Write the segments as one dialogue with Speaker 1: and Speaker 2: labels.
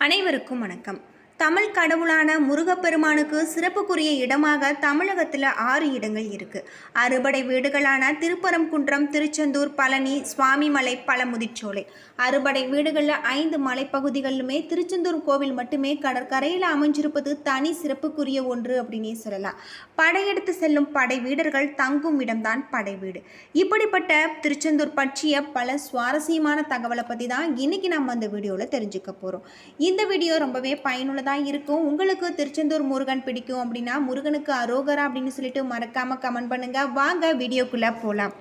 Speaker 1: அனைவருக்கும் வணக்கம். தமிழ் கடவுளான முருகப்பெருமானுக்கு சிறப்புக்குரிய இடமாக தமிழகத்தில் 6 இடங்கள் இருக்குது. அறுபடை வீடுகளான திருப்பரங்குன்றம், திருச்செந்தூர், பழனி, சுவாமிமலை, பழமுதிர்ச்சோலை. அறுபடை வீடுகளில் 5 மலைப்பகுதிகளிலுமே திருச்செந்தூர் கோவில் மட்டுமே கடற்கரையில் அமைஞ்சிருப்பது தனி சிறப்புக்குரிய ஒன்று அப்படின்னே சொல்லலாம். படையெடுத்து செல்லும் படை வீரர்கள் தங்கும் இடம்தான் படை வீடு. இப்படிப்பட்ட திருச்செந்தூர் பற்றிய பல சுவாரஸ்யமான தகவலை பற்றி தான் இன்னைக்கு நம்ம அந்த வீடியோவில் தெரிஞ்சுக்க போகிறோம். இந்த வீடியோ ரொம்பவே பயனுள்ளதாக இருக்கும். உங்களுக்கு திருச்செந்தூர் முருகன் பிடிக்கும் அப்படின்னா முருகனுக்கு அரோகரா அப்படின்னு சொல்லிட்டு மறக்காம கமெண்ட் பண்ணுங்க. வாங்க வீடியோக்குள்ள போலாம்.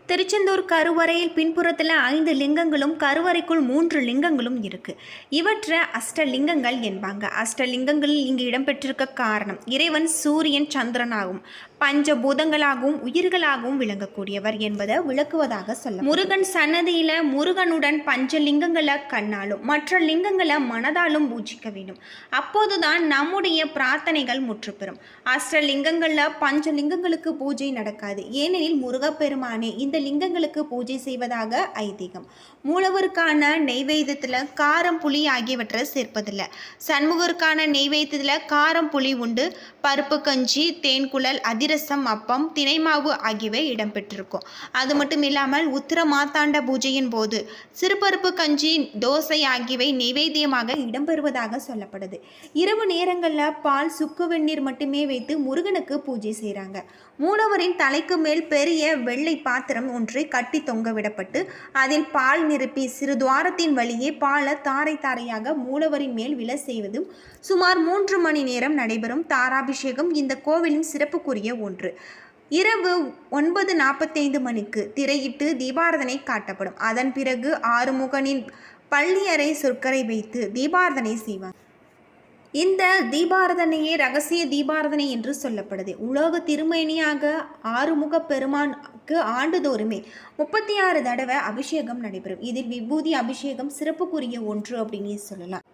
Speaker 1: திருச்செந்தூர் கருவறையில் பின்புறத்தில் 5 லிங்கங்களும் கருவறைக்குள் 3 லிங்கங்களும் இருக்கு. இவற்றை அஷ்டலிங்கங்கள் என்பாங்க. அஷ்டலிங்கங்கள் இங்கு இடம்பெற்றிருக்க காரணம் இறைவன் சூரியன் சந்திரனாகவும் பஞ்சபூதங்களாகவும் உயிர்களாகவும் விளங்கக்கூடியவர் என்பதை விளக்குவதாக சொல்ல. முருகன் சன்னதியில முருகனுடன் பஞ்சலிங்கங்களை கண்ணாலும் மற்ற லிங்கங்களை மனதாலும் பூஜிக்க வேண்டும். அப்போதுதான் நம்முடைய பிரார்த்தனைகள் முற்றுப்பெறும். அஷ்டலிங்கங்கள்ல பஞ்சலிங்கங்களுக்கு பூஜை நடக்காது. ஏனெனில் முருகப்பெருமானே இந்த லிங்கங்களுக்கு பூஜை செய்வதாக ஐதீகம். மூலவருக்கான நெய்வேத்தியத்தில் காரம் புளி ஆகியவற்றை சேர்ப்பதில்லை. சண்முகருக்கான நெய்வேத்தியத்தில் காரம் புளி உண்டு. பருப்பு கஞ்சி, தேன்குழல், அதிரசம், அப்பம், தினைமாவு ஆகியவை இடம்பெற்றிருக்கும். அது மட்டும் இல்லாமல் உத்திர மாத்தாண்ட பூஜையின் போது சிறுபருப்பு கஞ்சி, தோசை ஆகியவை நெய்வேத்தியமாக இடம்பெறுவதாக சொல்லப்படுது. இரவு நேரங்களில் பால், சுக்கு வெந்நீர் மட்டுமே வைத்து முருகனுக்கு பூஜை செய்கிறாங்க. மூலவரின் தலைக்கு மேல் பெரிய வெள்ளை பாத்திரம் ஒன்றை கட்டி தொங்க விடப்பட்டு அதில் பால் நிரப்பி சிறு துவாரத்தின் வழியே பாலை தாரை தாரையாக மூலவரின் மேல் விழ செய்வதும் சுமார் 3 மணி நேரம் நடைபெறும் தாராபிஷேகம் இந்த கோவிலின் சிறப்புக்குரிய ஒன்று. இரவு 9:45 மணிக்கு திரையிட்டு தீபாரதனை காட்டப்படும். அதன் பிறகு ஆறுமுகனின் பள்ளியறை சொற்கரை வைத்து தீபாரதனை செய்வாங்க. இந்த தீபாரதனையே ரகசிய தீபாரதனை என்று சொல்லப்படுது. உலோக திருமேனியாக ஆறுமுக பெருமானுக்கு ஆண்டுதோறுமே 36 தடவை அபிஷேகம் நடைபெறும். இதில் விபூதி அபிஷேகம் சிறப்புக்குரிய ஒன்று அப்படின்னு சொல்லலாம்.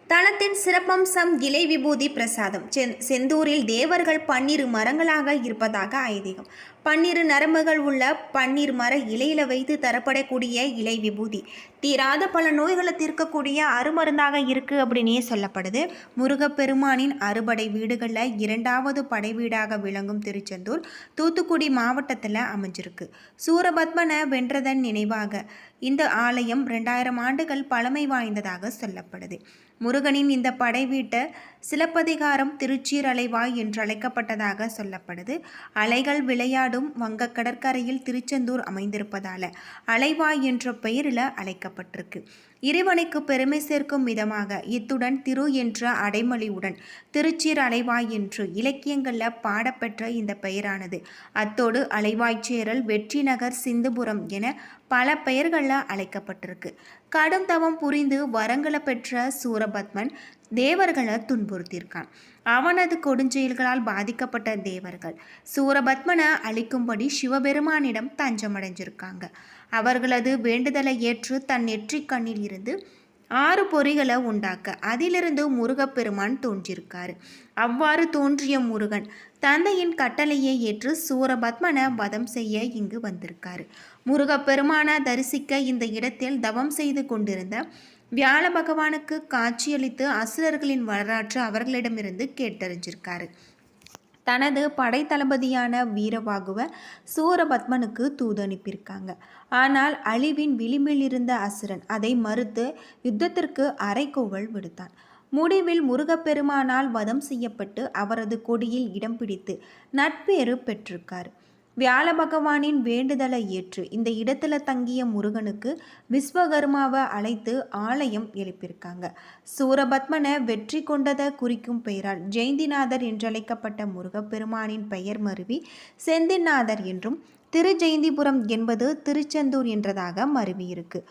Speaker 1: தலத்தின் சிறப்பம்சம் இலை விபூதி பிரசாதம். செந்தூரில் தேவர்கள் 12 மரங்களாக இருப்பதாக ஐதீகம். 12 நரம்புகள் உள்ள 12 மர இலையில வைத்து தரப்படக்கூடிய இலை விபூதி தீராத பல நோய்களை தீர்க்கக்கூடிய அருமருந்தாக இருக்குது அப்படின்னே சொல்லப்படுது. முருகப்பெருமானின் அறுபடை வீடுகளில் 2வது படை வீடாக விளங்கும் திருச்செந்தூர் தூத்துக்குடி மாவட்டத்தில் அமைஞ்சிருக்கு. சூரபத்மனை வென்றதன் நினைவாக இந்த ஆலயம் 2000 ஆண்டுகள் பழமை வாய்ந்ததாக சொல்லப்படுது. முருகனின் இந்த படை வீட்டை சிலப்பதிகாரம் திருச்சீர் அலைவாய் என்று அழைக்கப்பட்டதாக சொல்லப்படுது. அலைகள் விளையாடும் வங்க கடற்கரையில் திருச்செந்தூர் அமைந்திருப்பதால அலைவாய் என்ற பெயரில் அழைக்கப்பட்டிருக்கு. இறைவனுக்கு பெருமை சேர்க்கும் விதமாக இத்துடன் திரு என்ற அடைமொழியுடன் திருச்சீர் அலைவாய் என்று இலக்கியங்களில் பாடப்பெற்ற இந்த பெயரானது அத்தோடு அலைவாய்ச்சேரல், வெற்றி நகர், சிந்துபுரம் என பல பெயர்களில் அழைக்கப்பட்டிருக்கு. கடும் தவம் புரிந்து வரங்களை பெற்ற சூரபத்மன் தேவர்களை துன்புறுத்தியிருக்கான். அவனது கொடுஞ்செயல்களால் பாதிக்கப்பட்ட தேவர்கள் சூரபத்மனை அழிக்கும்படி சிவபெருமானிடம் தஞ்சமடைஞ்சிருக்காங்க. அவர்களது வேண்டுதலை ஏற்று தன் நெற்றிக் கண்ணில் இருந்து 6 பொறிகளை உண்டாக்க அதிலிருந்து முருகப்பெருமான் தோன்றியிருக்காரு. அவ்வாறு தோன்றிய முருகன் தந்தையின் கட்டளையை ஏற்று சூரபத்மனை வதம் செய்ய இங்கு வந்திருக்காரு. முருகப்பெருமானை தரிசிக்க இந்த இடத்தில் தவம் செய்து கொண்டிருந்த வியாழ பகவானுக்கு காட்சியளித்து அசுரர்களின் வரலாற்று அவர்களிடமிருந்து கேட்டறிஞ்சிருக்காரு. தனது படை தளபதியான வீரபாகுவ சூரபத்மனுக்கு தூது அனுப்பியிருக்காங்க. ஆனால் அழிவின் விளிம்பில் இருந்த அசுரன் அதை மறுத்து யுத்தத்திற்கு அரைக்கோவல் விடுத்தான். முடிவில் முருகப்பெருமானால் வதம் செய்யப்பட்டு அவரது கொடியில் இடம் பிடித்து நட்பேறு பெற்றிருக்கார். வியாழ பகவானின் வேண்டுதலை ஏற்று இந்த இடத்துல தங்கிய முருகனுக்கு விஸ்வகர்மாவை அழைத்து ஆலயம் எழுப்பியிருக்காங்க. சூரபத்மனை வெற்றி கொண்டதை குறிக்கும் பெயரால் ஜெயந்திநாதர் என்றழைக்கப்பட்ட முருகப்பெருமானின் பெயர் மருவி செந்திநாதர் என்றும், திருஜெயந்திபுரம் என்பது திருச்செந்தூர் என்றதாக மருவியிருக்கு.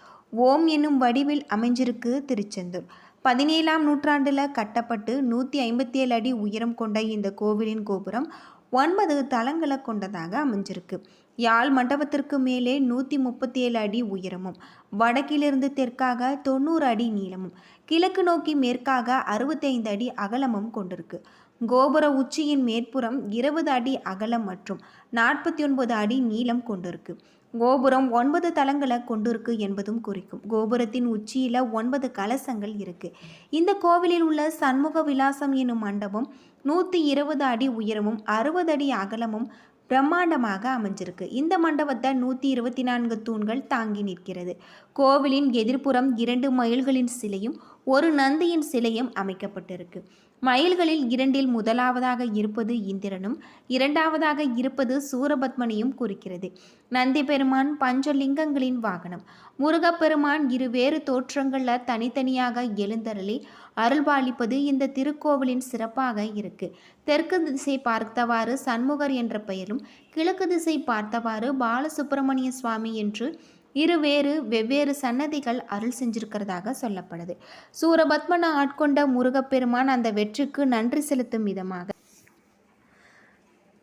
Speaker 1: ஓம் என்னும் வடிவில் அமைஞ்சிருக்கு திருச்செந்தூர். 17ஆம் நூற்றாண்டில் கட்டப்பட்டு 157 அடி உயரம் கொண்ட இந்த கோவிலின் கோபுரம் 9 தளங்களை கொண்டதாக அமைஞ்சிருக்கு. யாழ் மண்டபத்திற்கு மேலே 137 அடி உயரமும், வடக்கிலிருந்து தெற்காக 90 அடி நீளமும், கிழக்கு நோக்கி மேற்காக 65 அடி அகலமும் கொண்டிருக்கு. கோபுர உச்சியின் மேற்புறம் 20 அடி அகலம் மற்றும் 49 அடி நீளம் கொண்டிருக்கு. கோபுரம் 9 தளங்களை கொண்டிருக்கு என்பதும் குறிக்கும். கோபுரத்தின் உச்சியில் 9 கலசங்கள் இருக்கு. இந்த கோவிலில் உள்ள சண்முக விலாசம் என்னும் மண்டபம் 120 அடி உயரமும் 60 அடி அகலமும் பிரம்மாண்டமாக அமைஞ்சிருக்கு. இந்த மண்டபத்தை 124 தூண்கள் தாங்கி நிற்கிறது. கோவிலின் எதிர்ப்புறம் 2 மயில்களின் சிலையும் ஒரு நந்தியின் சிலையும் அமைக்கப்பட்டிருக்கு. மயில்களில் 2இல் முதலாவதாக இருப்பது இந்திரனும் இரண்டாவதாக இருப்பது சூரபத்மனையும் குறிக்கிறது. நந்தி பெருமான் பஞ்சலிங்கங்களின் வாகனம். முருகப்பெருமான் இருவேறு தோற்றங்களில் தனித்தனியாக எழுந்தருளி அருள்பாலிப்பது இந்த திருக்கோவிலின் சிறப்பாக இருக்கு. தெற்கு திசை பார்த்தவாறு சண்முகர் என்ற பெயரும் கிழக்கு திசை பார்த்தவாறு பாலசுப்பிரமணிய சுவாமி என்று வெவ்வேறு சன்னதிகள் அருள் செஞ்சிருக்கிறதாக சொல்லப்படுது. சூரபத்மனை ஆட்கொண்ட முருகப்பெருமான் அந்த வெற்றிக்கு நன்றி செலுத்தும் விதமாக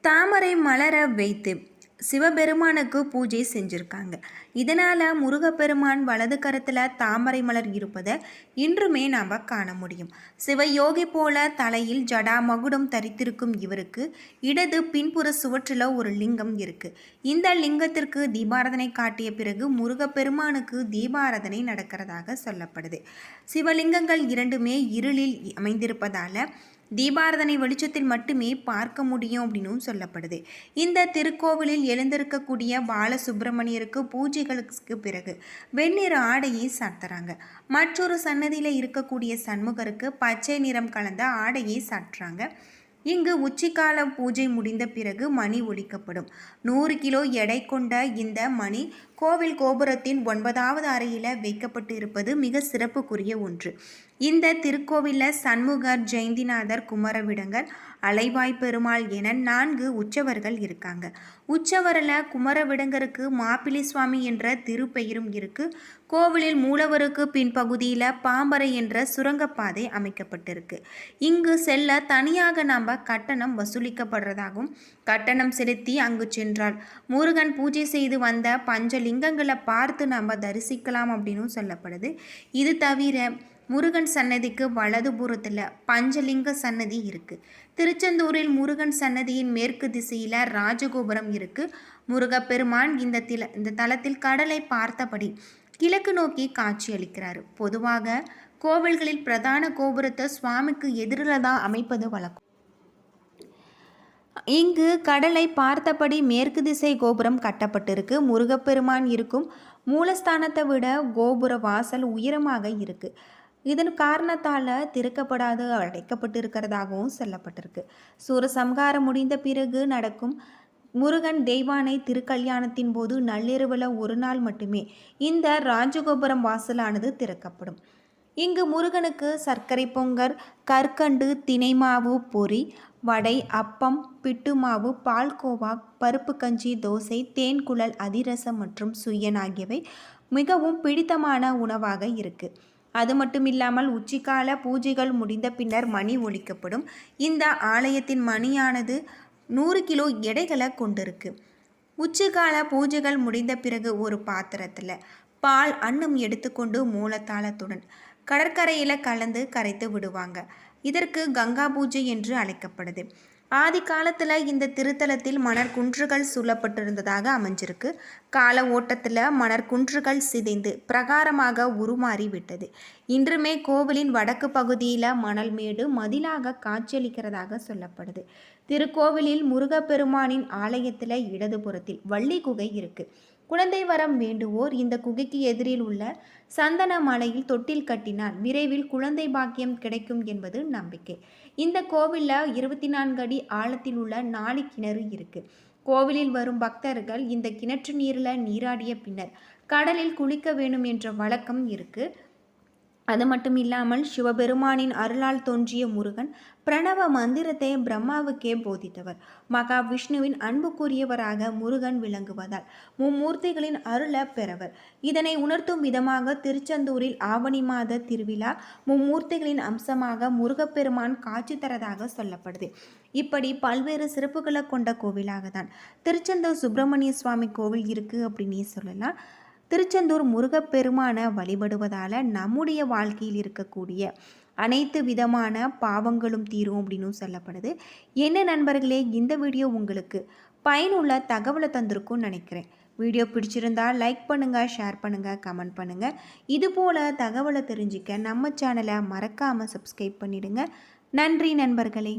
Speaker 1: தாமரை மலர வைத்து சிவபெருமானுக்கு பூஜை செஞ்சுருக்காங்க. இதனால் முருகப்பெருமான் வலது கரத்தில் தாமரை மலர் இருப்பதை இன்றுமே நாம் காண முடியும். சிவயோகி போல தலையில் ஜடா மகுடம் தரித்திருக்கும் இவருக்கு இடது பின்புற சுவற்றில் ஒரு லிங்கம் இருக்குது. இந்த லிங்கத்திற்கு தீபாராதனை காட்டிய பிறகு முருகப்பெருமானுக்கு தீபாராதனை நடக்கிறதாக சொல்லப்படுது. சிவலிங்கங்கள் இரண்டுமே இருளில் அமைந்திருப்பதால் தீபாராதனை வெளிச்சத்தில் மட்டுமே பார்க்க முடியும் அப்படின்னும் சொல்லப்படுது. இந்த திருக்கோவிலில் எழுந்திருக்கக்கூடிய பாலசுப்பிரமணியருக்கு பூஜைகளுக்கு பிறகு வெண்ணிற ஆடையை சாத்துறாங்க. மற்றொரு சன்னதியில் இருக்கக்கூடிய சண்முகருக்கு பச்சை நிறம் கலந்த ஆடையை சாட்டுறாங்க. இங்கு உச்சிக்கால பூஜை முடிந்த பிறகு மணி ஒலிக்கப்படும். 100 கிலோ எடை கொண்ட இந்த மணி கோவில் கோபுரத்தின் 9வது அறையில் வைக்கப்பட்டு இருப்பது மிக சிறப்புக்குரிய ஒன்று. இந்த திருக்கோவிலில் சண்முகர், ஜெயந்திநாதர், குமரவிடங்கர், அலைவாய் பெருமாள் என 4 உற்சவர்கள் இருக்காங்க. உற்சவரில் குமரவிடங்கருக்கு மாப்பிள்ளை சுவாமி என்ற திருப்பெயரும் இருக்கு. கோவிலில் மூலவருக்கு பின்பகுதியில் பாம்பறை என்ற சுரங்கப்பாதை அமைக்கப்பட்டிருக்கு. இங்கு செல்ல தனியாக நாம் கட்டணம் வசூலிக்கப்படுறதாகவும் கட்டணம் செலுத்தி அங்கு சென்றால் முருகன் பூஜை செய்து வந்த பஞ்சலிங்கங்களை பார்த்து நாம் தரிசிக்கலாம் அப்படின்னு சொல்லப்படுது. இது தவிர முருகன் சன்னதிக்கு வலதுபுறத்தில் பஞ்சலிங்க சன்னதி இருக்குது. திருச்செந்தூரில் முருகன் சன்னதியின் மேற்கு திசையில் ராஜகோபுரம் இருக்குது. முருகப்பெருமான் இந்த தலத்தில் கடலை பார்த்தபடி கிழக்கு நோக்கி காட்சி அளிக்கிறார். பொதுவாக கோவில்களில் பிரதான கோபுரத்தை சுவாமிக்கு எதிரில் தான் அமைப்பது வழக்கம். இங்கு கடலை பார்த்தபடி மேற்கு திசை கோபுரம் கட்டப்பட்டிருக்கு. முருகப்பெருமான் இருக்கும் மூலஸ்தானத்தை விட கோபுர வாசல் உயரமாக இருக்குது. இதன் காரணத்தால் திறக்கப்படாது அடைக்கப்பட்டு இருக்கிறதாகவும் சொல்லப்பட்டிருக்கு. சூரசம்ஹாரம் முடிந்த பிறகு நடக்கும் முருகன் தெய்வானை திருக்கல்யாணத்தின் போது நள்ளிரவில் ஒரு நாள் மட்டுமே இந்த ராஜகோபுரம் வாசலானது திறக்கப்படும். இங்கு முருகனுக்கு சர்க்கரை பொங்கல், கற்கண்டு, தினைமாவு, பொரி, வடை, அப்பம், பிட்டுமாவு, பால்கோவா, பருப்பு கஞ்சி, தோசை, தேன்குழல், அதிரசம் மற்றும் சுயன் ஆகியவை மிகவும் பிடித்தமான உணவாக இருக்குது. அது மட்டும் இல்லாமல் உச்சிக்கால பூஜைகள் முடிந்த பின்னர் மணி ஒலிக்கப்படும். இந்த ஆலயத்தின் மணியானது 100 கிலோ எடைகளை கொண்டிருக்கு. உச்சிக்கால பூஜைகள் முடிந்த பிறகு ஒரு பாத்திரத்தில் பால், அன்னம் எடுத்துக்கொண்டு மூலத்தாளத்துடன் கடற்கரையில் கலந்து கரைத்து விடுவாங்க. இதற்கு கங்கா பூஜை என்று அழைக்கப்படுது. ஆதி காலத்தில் இந்த திருத்தலத்தில் மணற்குன்றுகள் சூழப்பட்டிருந்ததாக அமைஞ்சிருக்கு. கால ஓட்டத்தில் மணற்குன்றுகள் சிதைந்து பிரகாரமாக உருமாறி விட்டது. இன்றுமே கோவிலின் வடக்கு பகுதியில் மணல் மேடு மதிலாக காட்சியளிக்கிறதாக சொல்லப்படுது. திருக்கோவிலில் முருகப்பெருமானின் ஆலயத்தில் இடதுபுறத்தில் வள்ளி குகை இருக்குது. குழந்தை வரம் வேண்டுவோர் இந்த குகைக்கு எதிரில் உள்ள சந்தன மலையில் தொட்டில் கட்டினால் விரைவில் குழந்தை பாக்கியம் கிடைக்கும் என்பது நம்பிக்கை. இந்த கோவிலில் 24 அடி ஆழத்தில் உள்ள 4 கிணறு இருக்குது. கோவிலில் வரும் பக்தர்கள் இந்த கிணற்று நீரில் நீராடிய பின்னர் கடலில் குளிக்க வேண்டும் என்ற வழக்கம் இருக்குது. அது மட்டும் இல்லாமல் சிவபெருமானின் அருளால் தோன்றிய முருகன் பிரணவ மந்திரத்தை பிரம்மாவுக்கே போதித்தவர். மகாவிஷ்ணுவின் அன்புக்குரியவராக முருகன் விளங்குவதால் மும்மூர்த்திகளின் அருளை பெறவர். இதனை உணர்த்தும் விதமாக திருச்செந்தூரில் ஆவணி மாத திருவிழா மும்மூர்த்திகளின் அம்சமாக முருகப்பெருமான் காட்சி தரதாக சொல்லப்படுது. இப்படி பல்வேறு சிறப்புகளை கொண்ட கோவிலாக தான் திருச்செந்தூர் சுப்பிரமணிய சுவாமி கோவில் இருக்குது அப்படின்னே சொல்லலாம். திருச்செந்தூர் முருகப்பெருமானை வழிபடுவதால் நம்முடைய வாழ்க்கையில் இருக்கக்கூடிய அனைத்து விதமான பாவங்களும் தீரும் அப்படின்னு சொல்லப்படுது. என்ன நண்பர்களே, இந்த வீடியோ உங்களுக்கு பயனுள்ள தகவலை தந்திருக்கும்னு நினைக்கிறேன். வீடியோ பிடிச்சிருந்தா லைக் பண்ணுங்கள், ஷேர் பண்ணுங்கள், கமெண்ட் பண்ணுங்கள். இதுபோல் தகவலை தெரிஞ்சுக்க நம்ம சேனலை மறக்காமல் சப்ஸ்கிரைப் பண்ணிடுங்க. நன்றி நண்பர்களே.